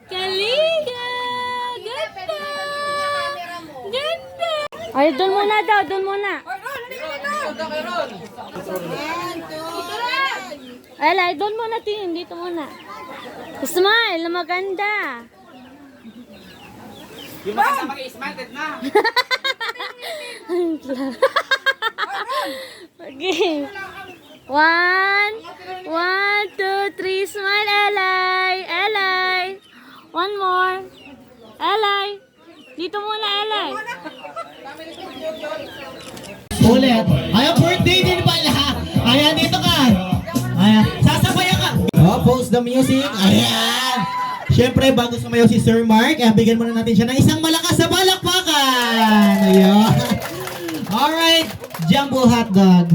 Kaliga! Ganda! Ganda! Ay, doon muna daw, doon muna. Ay, doon muna tingin, dito muna. Smile na maganda. Yung maganda mag-i-smile, na. Okay. 1, 2, 3, smile, Eli. Eli. One more. Eli. Dito muna, Eli. Ulit. Ayan, birthday din pala. Ayan, dito ka. Ayan, sasabayan ka. Oh, pause the music. Ayan. Siyempre, bago sumayaw si Sir Mark, bigyan muna natin siya ng isang malakas sa balakpakan. Ayan. Alright, Jumbo Hot Dog.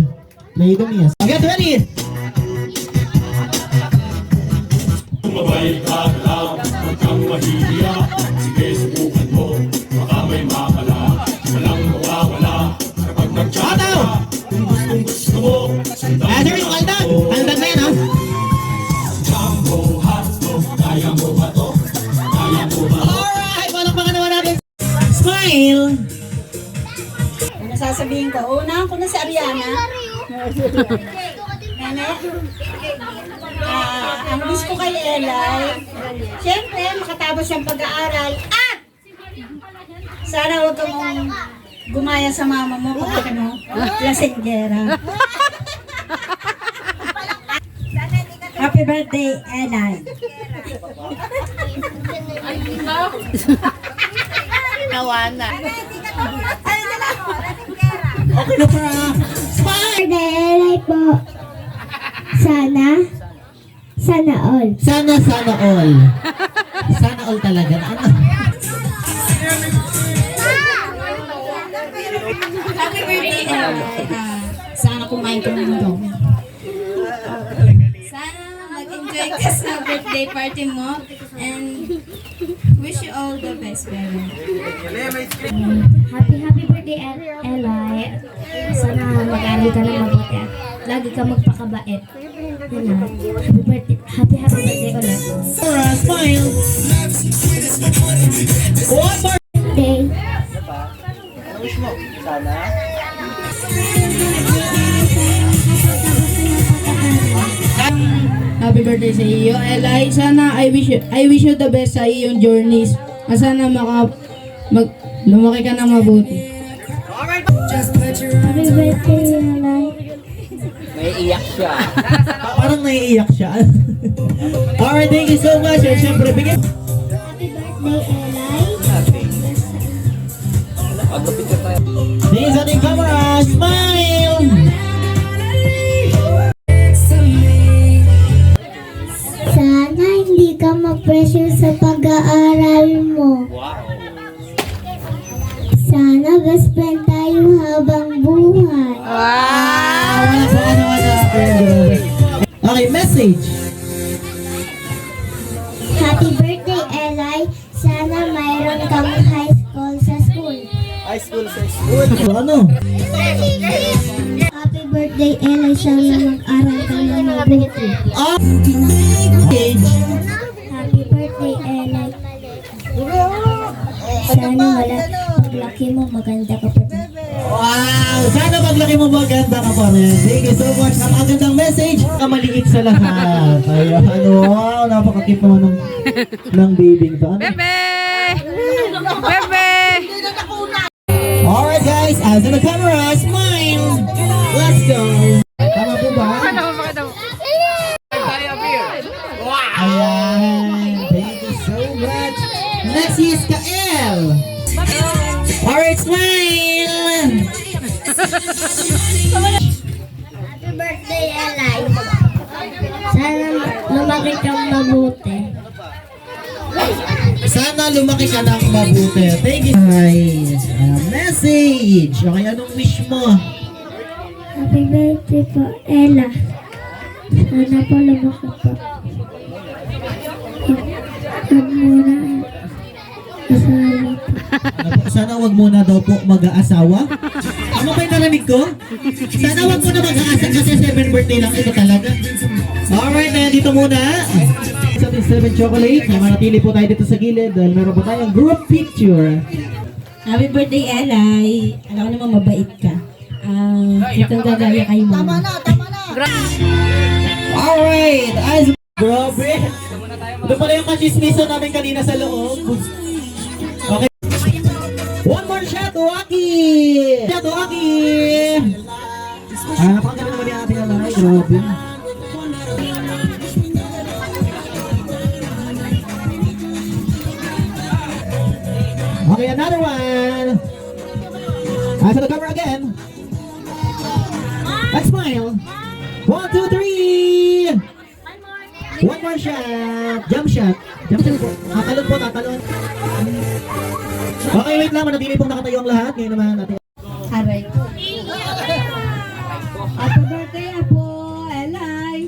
Play the music. Get ready. Mabait ka lang, huwag kang mahihiya. Sige, subukan mo, baka may makala. Walang mawawala, kapag nag-chat ka. Kung gustong gusto mo, sundan Sir, yung aldag. Aldag na yan, ha? Jumbo hotdog, kaya mo ba to? Kaya mo ba to? Alright, balakpakan naman natin. Smile. Ano sasabihin ko? Unahan ko na si Ariana. Nene? Ang wish ko kay Elay, siyempre, makatapos siyang pag-aaral at sana huwag kang gumaya sa mama mo pag lasenggera. Happy birthday, Elay. Nawana. Okay na pa. Smile. Birthday po. Sana all. Sana all. Sana all talaga. Ano? Happy birthday, Elay. Sana kumain ka ng dog. Sana mag-enjoy ka sa birthday party mo and wish you all the best, baby. Happy birthday, Eli. Sana mag-aral ka na mabuti at lagi ka magpakabait. Yun na. Happy birthday ulit. Alright, smile. One more. Day. Happy birthday sa iyo, Eli. Sana I wish you the best sa iyong journeys. Sana lumaki ka ng mabuti. Happy birthday, Eli. Parang naiiyak siya. Alright, thank you so much. And syempre, bigyan. Happy birthday, Eli. Please on the camera. Smile. Sana hindi ka mag-pressure sa pag-aaral mo. Sana best friend tayo habang buhay. Okay, message. Happy birthday, Eli. Sana mayroon kang high school sa school. Ano? Happy birthday, Eli. Sana mag-aral ka na mabuti. Message. Happy birthday, Eli. Sana paglaki mo maganda ka pa din. Wow! Sana paglaki mo maganda ka pa rin. Thank you so much. Napakagandang message. Kamaliit sa lahat. Ayan, wow, napaka-cute naman ng baby to. Ano? Bebe! Bebe! Alright guys, eyes on the camera, smile! Let's go! Tama po ba? Ayan, thank you so much. Next is Kael. Alright, smile! Happy birthday, Eli. Sana lumaki kang mabuti. Sana lumaki ka ng mabuti. Thank you. Guys, message. Okay, anong wish mo? Happy birthday po, Ella. Sana po lumaki po. Huwag muna asawa po. Sana wag muna daw po mag-aasawa. Ano ba yung narinig ko? Sana wag muna mag-aasawa kasi 7th birthday lang ito talaga. Alright, na dito muna. sa ating 7 chocolate. Manatili po tayo dito sa gilid dahil meron po tayong group picture. Happy birthday, Elay. Alam ko naman mabait ka. Itong gagaya kay mama. Alright! As grabe! Ito pala yung kachismiso namin kanina sa loob. Okay. One more shot, Waki! Shot, Waki! Napakaganda naman yung ating alay. Grabe. Okay, another one. Eyes on the camera again. Let's smile. 1, 2, 3. One more shot. Jump shot. Jump shot po. Tatalon po, tatalon. Okay, wait lang. Manatili pong nakatayo ang lahat. Ngayon naman natin. Aray. Happy birthday, Apo, Elay.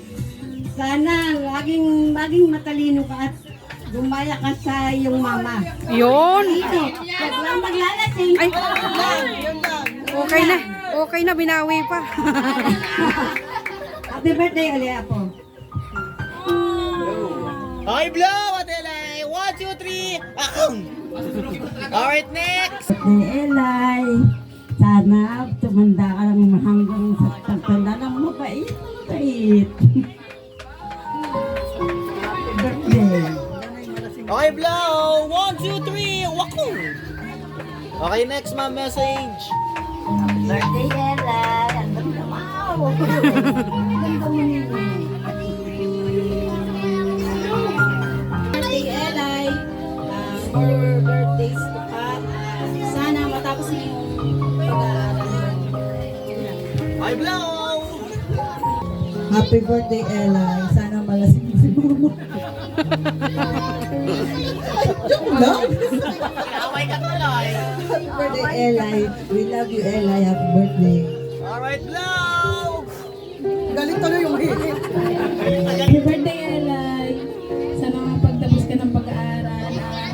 Sana laging matalino ka at gumaya ka sa iyong mama. Yun. Huwag lang maglalasing. Ay. Okay na, binawi pa. Happy birthday, Elay, Apo. Okay, blow! Atelay! 1, 2, 3. Akong! Alright, next! Birthday, Elay. Sana tumanda ka lang hanggang sa pagtanda ng mabait. Happy birthday. Okay, blow! 1, 2, 3. Wakong! Okay, next, ma'am, message. Birthday, Elay. Ang ganda mo. Ang ganda mo nito. Birthday, Elay. More birthdays to come. Sana matapos niyo yung pag-aaral mo. Okay, blow! Happy birthday, Elay. Sana malasing mo si mama. Joke lang. Away ka tuloy! Happy birthday, Elay. We love you, Elay. Happy birthday. Alright, blow! Galing tuloy yung hilit. Happy birthday, Elay. Sana mapagtapos ka ng pag-aaral.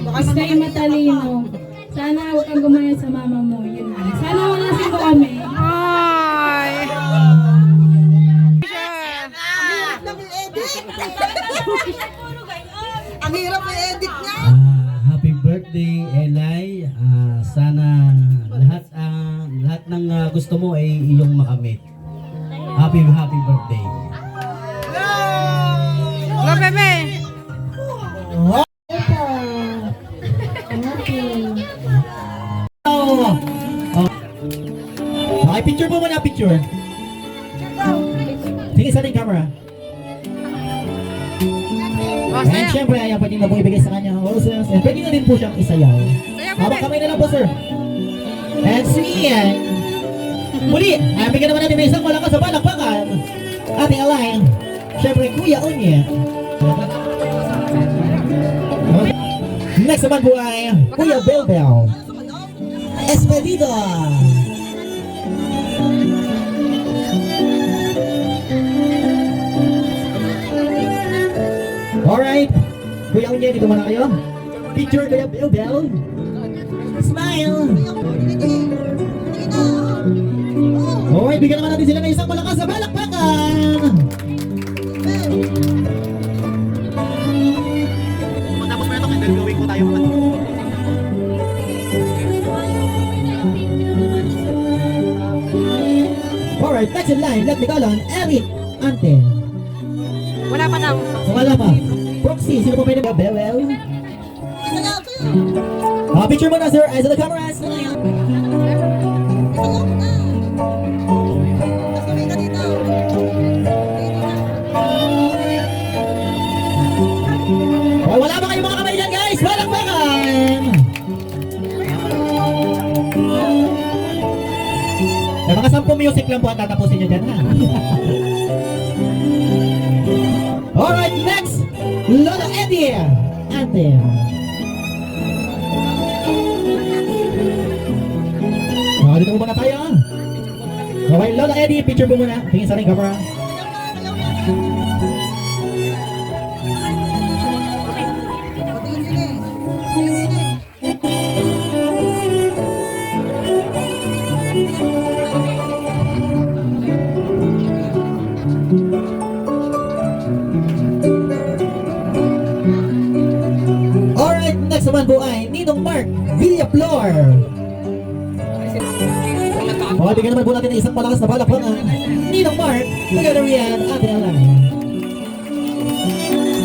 Mas kayo matalino. Sana huwag kang gumaya sa mama mo. Yun lang. Sana wala siko kami. Ay. Ang hirap i-edit niya. Happy birthday, Elay. Sana lahat ng gusto mo ay iyong makamit. Happy birthday. Hello, bebe. Okay, picture po muna, picture. Sige, sa ating camera. And syempre, ayan, pwede na po ibigay sa kanya ang roses. And pwede na din po siyang isayaw. Hawak kamay na lang po, sir. And Smian. Muli, ayan, bigyan naman natin may isang malakas sa palakpakan. Ating alay. Syempre, Kuya Onye. Next naman po ay Kuya Belbel. Espedido. Alright. Kuya Onye, dito muna kayo. Picture Kuya Belbel. Smile. Alright, bigyan naman natin sila ng isang malakas sa balakbakan. Matapos mo na ito, and gawin ko tayo. Alright, next in line, let me call on Eric Ante. Wala pa daw. Wala pa. Proxy, sino po pwede ba? Bewell? Picture mo na, sir. Eyes on the camera. Oh, wala ba kayong mga kamay dyan, guys? Balakbakan! Mga 10 music lang po at tatapusin nyo dyan, ha? Alright, next! Lola Eddie! Ate. Dito mo muna tayo. Okay, Lola Eddie, picture mo muna. Tingin sa ating camera. O, bigyan naman po natin ng isang malakas na palakpakan. Ninong Mark, together with Ate Alay.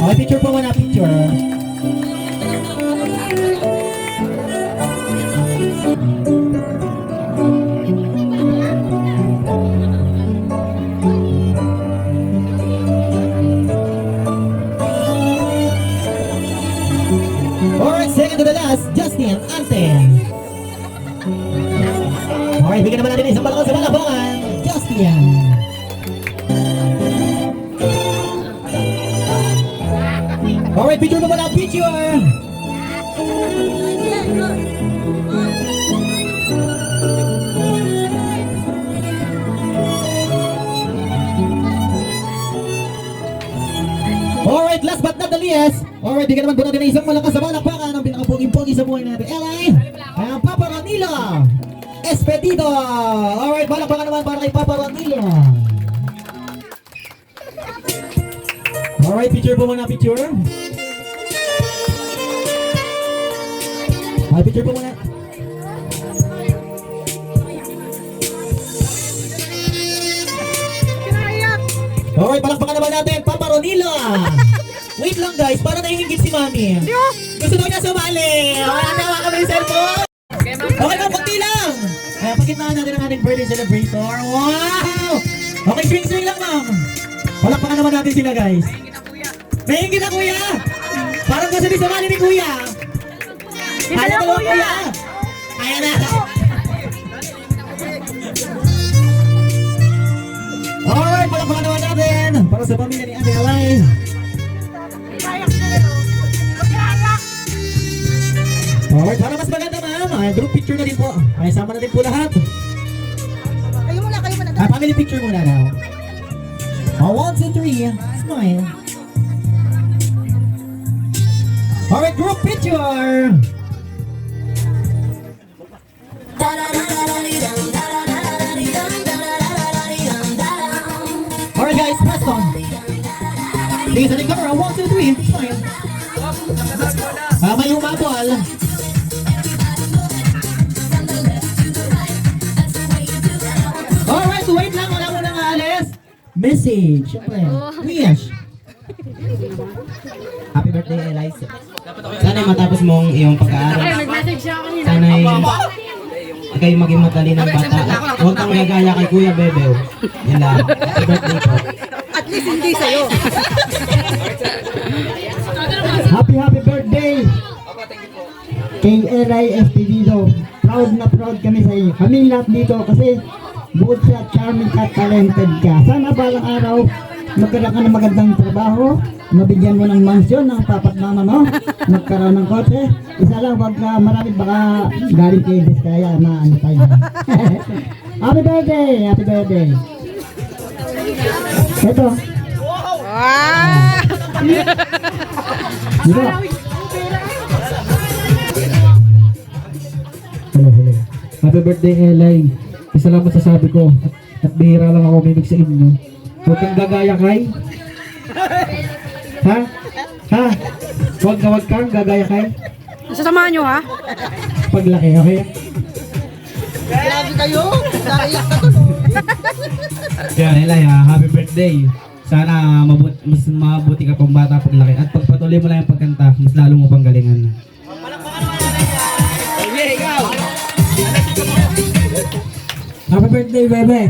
Okay, picture po muna, picture. Alright, second to the last, Justin Ante. Alright, bigyan naman natin ng isang malakas na palakpakan. Justin. Alright, picture mo muna, picture. Alright, last but not the least. Alright, bigyan naman po natin ng isang malakas na palakpakan ng pinakapuging-pugi sa buhay natin. Elay, ang Papa Ranilo Espedito. Alright, palakpakan naman para kay Papa Ranilo. Alright, picture po muna, picture. Alright, picture po muna. Alright, palakpakan naman natin, Papa Ronilo. Wait lang guys, para nahihingit si Mami. Gusto daw niya sumali. Okay, nawa kami yung cellphone. Okay lang, pagti lang. Kaya pagkitnaan natin ang ating birthday celebrator. Wow! Okay, swing lang ma'am. Palakpakan naman natin sila guys. Nahihingit na kuya. Parang kasi di sumali ni kuya. Ayan na kuya. Ayan na. Alright, palakpakan naman natin para sa pamilya ni Ate Alay. Alright, para mas maganda ma'am, group picture na din po. Ay, sama na din po lahat. Kayo muna. Family picture muna daw. 1, 2, 3, smile. Alright, group picture. Alright guys, press on. Please, sa camera, 1, 2, 3, smile. May umabol. Alright, wait lang, wala mo nang alis. Message, syempre. Wish. Happy birthday, Eliza. Sana'y matapos mong iyong pag-aaral. Sana'y kayo maging matalino ng bata. Huwag kang gagaya kay Kuya Bebew. Yan lang. Happy birthday po. At least hindi sa'yo. Happy birthday kay Eli Espedido. Proud na proud kami sa iyo. Kaming lahat dito kasi bukod sa charming at talented ka. Sana balang araw magkaroon ka ng magandang trabaho, mabigyan mo ng mansyon ng papat mama mo, magkaroon ng kotse. Isa lang, wag ka marami, baka galing kay Vizcaya na ano tayo. Happy birthday! Happy birthday! Ito. Dito. Hello. Happy birthday, Eli. Salamat sa sabi ko. At bihira lang ako mimig sa inyo. Huwag kang gagaya kay. Ha? Huwag kang gagaya kay. Sasamahan nyo ha? Paglaki, okay? Grabe kayo! Naiyak ka Kaya Eli, happy birthday. Sana mas mabuti ka pang bata paglaki. At pagpatuloy mo lang yung pagkanta, mas lalo mo pang galingan. Happy birthday, bebe.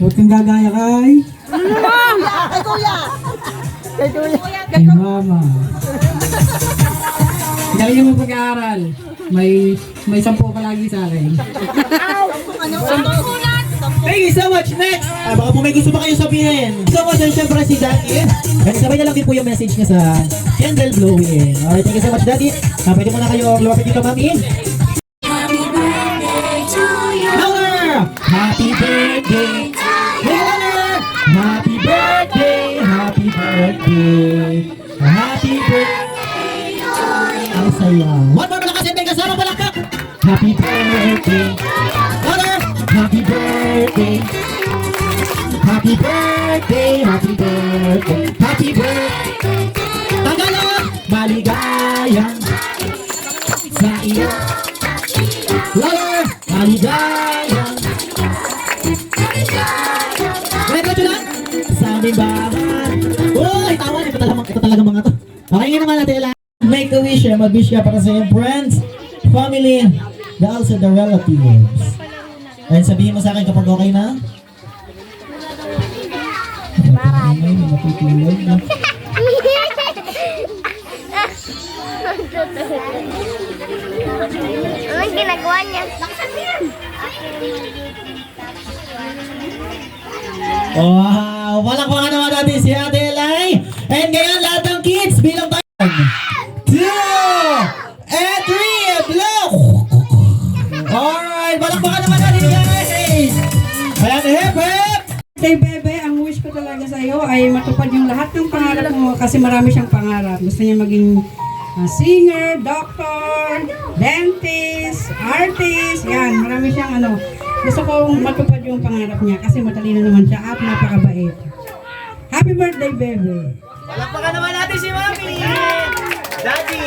Huwag kang gagaya kay. Kay kuya! Kay mama. Galing mo pag-aaral. May 10 ka lagi sa akin. Thank you so much. Next, baka po may gusto pa kayo sabihin. So much, and syempre si Daddy. And sabay na lang din po yung message niya sa candle blowing. Alright, thank you so much, Daddy. Pwede mo na kayo lumapit dito, Mami. Louder! Happy birthday! Louder! Happy birthday! Happy birthday! Happy birthday! Ang saya. One more malakas, and may kasama palakpak! Happy birthday! Louder! Happy birthday! Happy birthday! Happy birthday! Happy birthday! Tagalog! Maligayang sa iyo. Louder! Maligayang naman natin lang. Make a wish. Mag-wish ka para sa iyong friends, family, and also the relatives. And sabihin mo sa akin kapag okay na. Matutulog na. Anong ginagawa niya? Wow! Palakpakan naman natin si Ate Eli. And ngayon lahat ng kids bilang tayo. 2 and 3 blow! Alright! Palakpakan naman natin guys! Ayan, hip hip! Tay Bebe, ang wish ko talaga sa iyo ay matupad yung lahat ng pangarap mo kasi marami siyang pangarap. Gusto niya maging singer, doctor, dentist, artist, yan, marami siyang Gusto kong matupad yung pangarap niya kasi matalino naman siya at napakabait. Happy birthday, Bebe! Palakpakan naman natin si Mami! Daddy!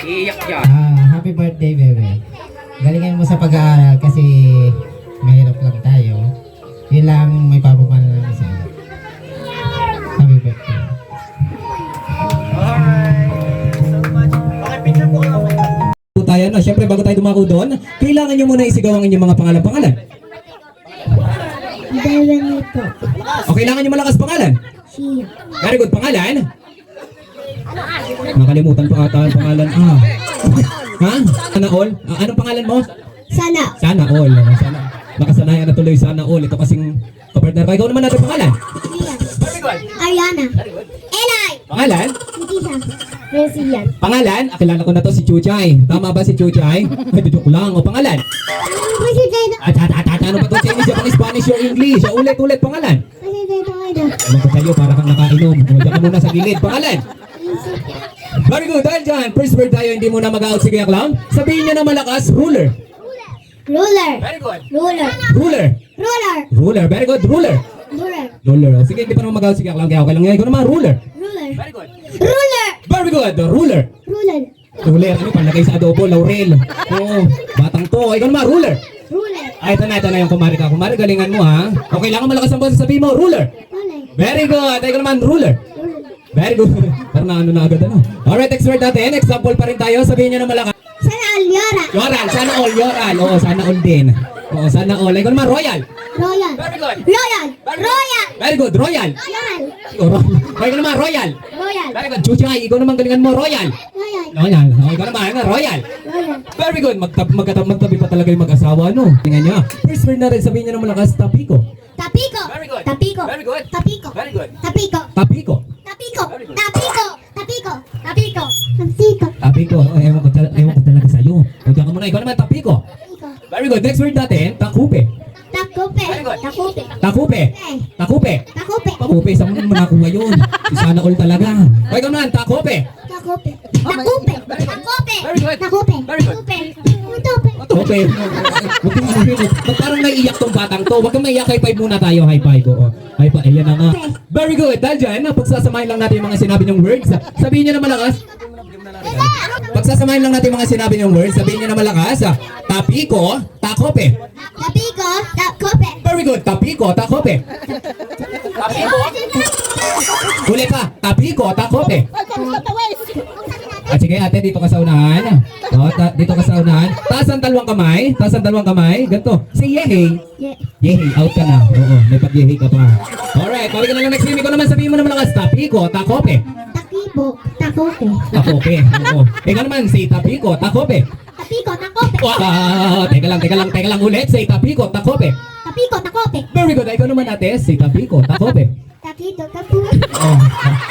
Iyak yan. Happy birthday, Bebe. Galingan mo sa pag-aaral kasi mahirap lang tayo. Yun lang may papapala namin sa iyo. Happy birthday. Tayo, no? Siyempre, bago tayo dumako doon, kailangan nyo muna isigaw ang inyong mga pangalan. Benito. O, kailangan nyo malakas pangalan. Siya. Very good, pangalan. Nakalimutan pa ata ang pangalan. Ha? Sana all? Anong pangalan mo? Sana. Sana all. Sana. Nakasanayan na tuloy sana all. Ito kasing kapartner ka. Ikaw naman natin pangalan. Ariana. Eli. Pangalan? Hindi siya. Brazilian. Pangalan? Kilala ko na to si Chuchay. Tama ba si Chuchay? Ay, joke lang. O, pangalan? Ano ba to? Chinese, Japanese, Spanish, o English? O, ulit, pangalan? Ano ko sa'yo? Para kang nakainom. O, diyan ka muna sa gilid. Pangalan? Very good. Dahil dyan, first word tayo, hindi muna mag-out si Kuya Clown. Sabihin niya na malakas, ruler. Ruler. Very good. Ruler. Ruler. Ruler. Ruler. Very good. Ruler. Ruler. Ruler. O, sige, hindi pa naman mag-out si Kuya Clown. Kaya okay lang yan. Ikaw naman, ruler. Ruler. Very good. Ruler. Very good. Ruler. Ruler. Ruler. Ano, palagay sa adobo, laurel. Oo. Batang to. Ikaw naman, ruler. Ruler. Ay, ito na yung kumari ka. Kumari, galingan mo ha. O, kailangan malakas ang boses. Sabihin mo, ruler. Ruler. Very good. Ikaw naman, ruler. Ruler. Very good. Parang na agad ano. Alright, next word natin. Example pa rin tayo. Sabihin nyo na malakas. Sana Aliora. Yoral. Sana all. Yoral. Oo, sana all din. Oo, sana all. Ikaw naman, royal. Royal. Very good. Royal. Royal. Very good. Royal. Royal. Ikaw naman, royal. Royal. Very good. Chuchay. Ikaw naman galingan mo, royal. Royal. Royal. O, ikaw naman, royal. Royal. Very good. Magtabi pa talaga yung mag-asawa, no? Tingnan niya. First word na rin, sabihin niya na malakas, tapiko. Tapiko. Very good. Tapiko. Very good. Tapiko. Very good. Tapiko. Tapiko. Tapiko. Tapiko. Tapiko. Tapiko. Tapiko. Tapiko. Oh, ewan ko talaga sa'yo. O, diyan ka muna. Ikaw naman, tapiko. Tapiko. Very good. Next word natin, takupe. Takupe. Very good. Takupe. Takupe. Takupe. Takupe. Takupe. Saan mo naman nakuha yun? Si sana all talaga. O, ikaw naman, takupe. Takupe. Takupe. Takupe. Very good. Takupe. Very good. Takupe. Takupe. Okay. Huwag kang sabihin. Ba't parang naiiyak tong batang to? Huwag kang maiyak. High five muna tayo. High five. Oo. High five. Ayan na nga. Very good. Dahil dyan, pagsasamahin lang natin yung mga sinabi niyong words. Sabihin niyo na malakas. Pagsasamahin lang natin yung mga sinabi niyong words. Sabihin niyo na malakas. Tapiko, takope. Tapiko. Takupe. Very good. Tapiko, takope. Tapiko. Ulit pa. Tapiko, takope. At sige ate, dito ka sa unahan. O, dito ka sa unahan. Taas ang dalawang kamay. Taas ang dalawang kamay. Ganito. Say yehey. Yehey, out ka na. Oo, may pag-yehey ka pa. Alright, balik ka na lang next game. Ikaw naman sabihin mo na malakas. Tapiko, takope. Takipo. Takupe. Takope. Oo. Ikaw naman, say tapiko, takope. Tapiko. Takupe. Wow, teka lang ulit. Say tapiko, takope. Tapiko. Takupe. Very good. Ikaw naman ate, say tapiko, takope. Takito. Takupe. Oh,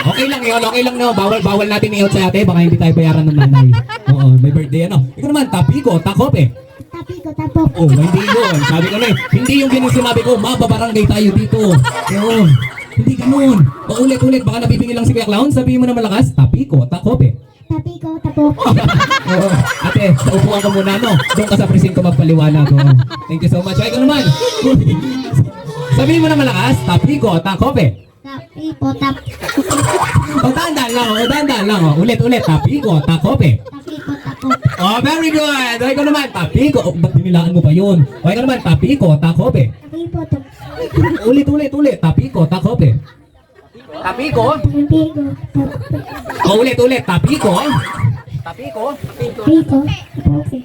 okay lang yun, okay lang no. Bawal natin i-out sa ate, baka hindi tayo bayaran ng nanay. Oo, may birthday ano. Ikaw naman, tapiko, takope. Tapiko. Takupe. Oh, hindi yun. Sabi ko na eh, hindi yung sinabi ko, mababarangay tayo dito. Oo, hindi ganun. O, ulit, baka nabibingin lang si Kuya Clown. Sabihin mo na malakas, tapiko, takope. Tapiko. Takupe. Oo, ate, naupuan ka muna no. Doon ka sa presinto magpaliwanag. Oo. Thank you so much. Ay, ikaw naman. Sabihin mo na malakas, tapiko, takope. Tapiko. Takupe. O, dahan-dahan lang. Ulit, tapiko, takope. Tapiko. Takupe. Oh, very good. O, ikaw naman, tapiko. Oh, ba't binilaan mo pa yun? O, ikaw naman, tapiko, takope. Tapiko. Takupe. Ulit. Tapiko, takope. Tapiko. Tapiko. O, ulit. Tapiko. Tapiko. Tapiko. Okay.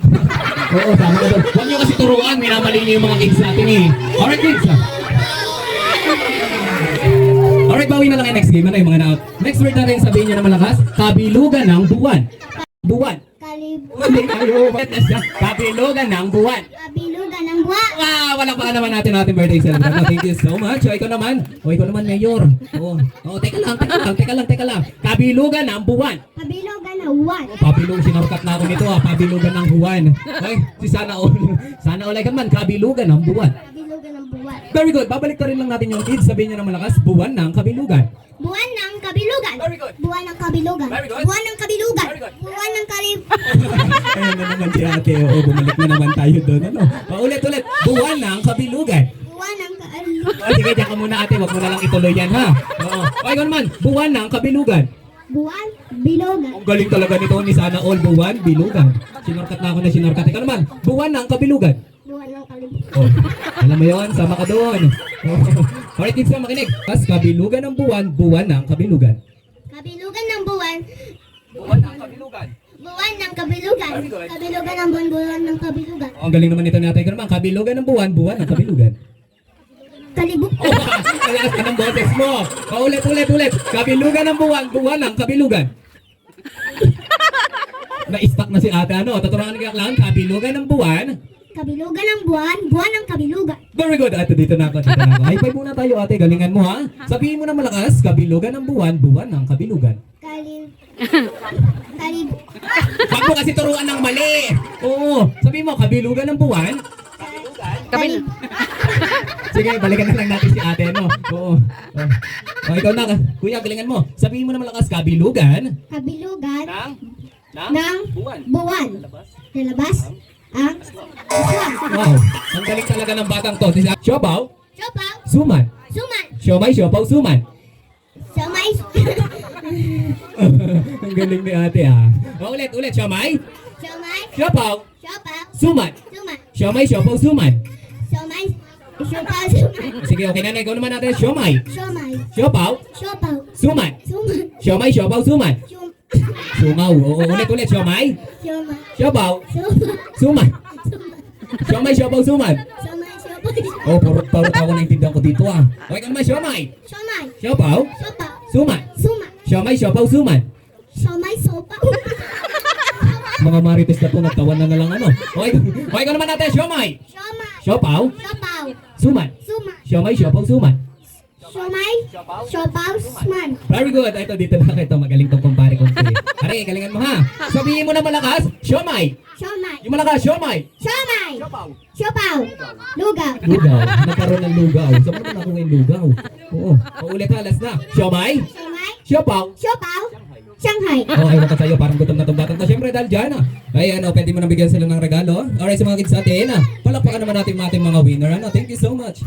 Oo, tama ka doon. Huwag niyo kasi turuan, minamali niyo yung mga kids natin eh. Alright kids. Alright, bawi na lang yung next game. Ano yung mga na-out? Next word natin sabihin niyo na malakas. Kabilugan ng buwan. Buwan. Hindi tayo. Kabilugan ng buwan. Kabilugan ng buwan. Wow, walang pa naman natin ating birthday celebration. Thank you so much. O, ikaw naman, Mayor. Teka lang. Kabilugan ng buwan. Kabilugan ng buwan. Pabilog, sinarkat na ako nito pabilugan ng buwan. Okay, si Sana All ay man, kabilugan ng buwan. Kabilugan ng buwan. Very good, babalik rin lang natin yung kids. Sabihin niyo na malakas, buwan ng kabilugan. Buwan ng kabilugan. Very good. Buwan ng kabilugan. Very good. Buwan ng kabilugan. Very good. Buwan ng Ayun na naman si ate. Oo, bumalik na naman tayo doon. Paulit. Buwan ng kabilugan. Buwan ng kabilugan. Sige, diyan ka muna ate. Huwag mo na lang ituloy yan ha. Oo. Okay, ikaw naman. Buwan ng kabilugan. Buwan, bilugan. Ang galing talaga nito ni Sana All. Buwan, bilugan. Sinarkat na ako na sinarkat. Ikaw naman. Buwan ng kabilugan. Buwan ng kabilugan. Oh, alam mo yun, sama ka doon. Alright, kids na makinig. Pas kabilugan ng buwan, buwan ng kabilugan. Kabilugan ng buwan. Buwan ng kabilugan. Buwan ng kabilugan. Very good. Kabilugan ng buwan, buwan ng kabilugan. Oh, ang galing naman nito ni ate. Ikaw naman, kabilugan ng buwan, buwan ng kabilugan. Kalibuk. Oh, kalakas ka ng boses mo. Paulit. Kabilugan ng buwan, buwan ng kabilugan. Na-stuck na si ate. Tuturuan ka lang. Kabilugan ng buwan. Kabilugan ng buwan, buwan ng kabilugan. Very good. Ate, dito na ako. High five muna tayo ate. Galingan mo ha. Sabihin mo na malakas. Kabilugan ng buwan, buwan ng kabilugan. Kalibuk. Wag mo kasi turuan ng mali. Oo. Sabihin mo, kabilugan ng buwan. Sige, balikan na lang natin si ate, Oo. Oh, ikaw na, kuya, galingan mo. Sabihin mo na malakas, kabilugan. Kabilugan Ng buwan. Nalabas ang aswang. Wow, ang galing talaga ng batang to. Siopaw, Siopaw. suman. Suman. Siomay, siopaw, suman. Samay. Ang galing ni ate ulit. Siomay, Siomay. siopaw, Siopaw. suman. Suman. Siomay, siopaw, suman. Siomay. Siopaw. Suman. Sige, okay na, ikaw naman natin. Siomay, Siomay. siopaw, Siopaw. suman. Suman. Siomay, siopaw, suman. Sumaw. Oo, ulit. Siomay, Siomay. siopaw, Suman. suman. Siomay, siopaw, suman. Siomay. Siopaw. Oh, parot ako naintindihan ko dito Okay ka naman, siomay. Siomay. Siopaw, Siopaw. suman. Suman. Siomay, siopaw, suman. Siomay. Siopaw. Mga marites na to, nagtawan na lang Okay ka naman natin, siomay. Siomay. Siopaw, Siopaw. suman. Suman. Siomay, siopaw, suman. Siomay. Siopaw. Suman. Very good. Ito, dito na ito. Magaling tong kumpare kong pili. Are, galingan mo ha. Sabihin mo na malakas, siomay. Siomay. Yung malakas, siomay. Siomay. Siopaw. Lugaw. Lugaw. Nagkaroon ng lugaw. Saan mo naman ako ngayon lugaw? Oo. Paulit ha, last na. Siomay. Siomay. Siopaw. Siopaw. Shanghai. Okay, wala ka sa'yo. Parang gutom na itong batang to. Siyempre, dahil dyan ay pwede mo na bigyan sila ng regalo. Alright, sa mga kids natin palakpakan naman natin mga ating mga winner. Thank you so much.